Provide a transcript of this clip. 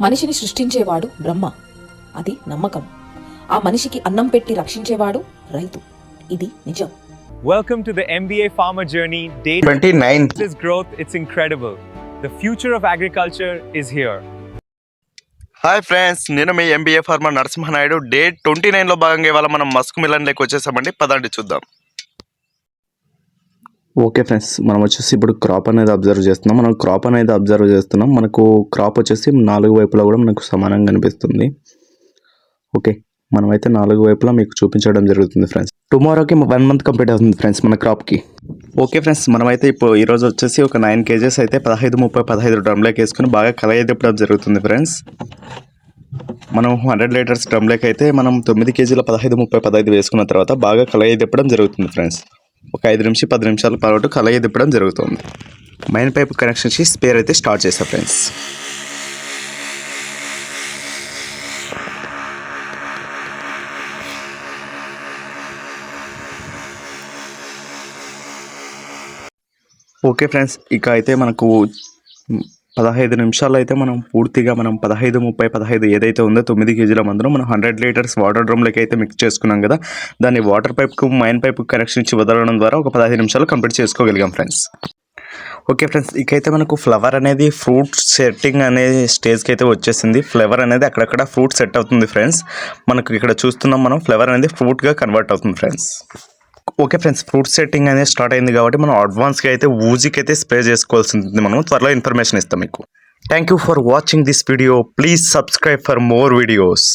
మనిషిని సృష్టించేవాడు బ్రహ్మ, అది నమ్మకం. ఆ మనిషికి అన్నం పెట్టి రక్షించేవాడు రైతు, ఇది నిజం. Welcome to the MBA Farmer Journey Day 29. This growth, it's incredible. The future of agriculture is here. Hi friends, నేను మీ ఎంబీఏ ఫార్మర్ నరసింహనాయుడు. డే 29లో భాగంగా ఇవాళ మనం మస్క్ మిలన్ లేక వచ్చేసామండి. పదండి చూద్దాం. ఓకే ఫ్రెండ్స్, మనం వచ్చేసి ఇప్పుడు క్రాప్ అనేది అబ్జర్వ్ చేస్తున్నాం. మనకు క్రాప్ వచ్చేసి 4 వైపులా కూడా మనకు సమానంగా కనిపిస్తుంది. ఓకే, మనమైతే 4 వైపులా మీకు చూపించడం జరుగుతుంది ఫ్రెండ్స్. టుమారోకి 1 మంత్ కంప్లీట్ అవుతుంది ఫ్రెండ్స్ మన క్రాప్కి. ఓకే ఫ్రెండ్స్, మనమైతే ఇప్పుడు ఈరోజు వచ్చేసి ఒక 9 kgs అయితే 15 డ్రమ్లోకి వేసుకుని బాగా కలయిదిప్పడం జరుగుతుంది ఫ్రెండ్స్. మనం 100 లీటర్స్ డ్రమ్లోకి అయితే మనం 9 kgల 15 వేసుకున్న తర్వాత బాగా కలయిదిప్పడం జరుగుతుంది ఫ్రెండ్స్. ఒక 5-10 నిమిషాల పాటు కలయిదిప్పడం జరుగుతుంది. మెయిన్ పైప్ కనెక్షన్ ఇచ్చి స్పేర్ అయితే స్టార్ట్ చేస్తాం ఫ్రెండ్స్. ఓకే ఫ్రెండ్స్, ఇక అయితే మనకు 15 నిమిషాలు అయితే మనం పూర్తిగా 15 ఏదైతే ఉందో 9 kgల మందును మనం 100 లీటర్స్ వాటర్ డ్రమ్లోకి అయితే మిక్స్ చేసుకున్నాం కదా, దాన్ని వాటర్ పైప్కు మెయిన్ పైప్కి కనెక్షన్ ఇచ్చి వదలడం ద్వారా ఒక 15 నిమిషాలు కంప్లీట్ చేసుకోగలిగాం ఫ్రెండ్స్. ఓకే ఫ్రెండ్స్, ఇకైతే మనకు ఫ్లవర్ అనేది ఫ్రూట్ సెట్టింగ్ అనే స్టేజ్కి అయితే వచ్చేసింది. ఫ్లవర్ అనేది అక్కడక్కడ ఫ్రూట్ సెట్ అవుతుంది ఫ్రెండ్స్. మనకు ఇక్కడ చూస్తున్నాం, మనం ఫ్లవర్ అనేది ఫ్రూట్గా కన్వర్ట్ అవుతుంది friends. Okay friends, fruit setting అనేది స్టార్ట్ అయింది కాబట్టి మనం అడ్వాన్స్గా అయితే ఊజికి అయితే స్ప్రే చేసుకోవాల్సి ఉంటుంది. మనం త్వరలో ఇన్ఫర్మేషన్ ఇస్తాం మీకు. Thank you for watching this video. Please subscribe for more videos.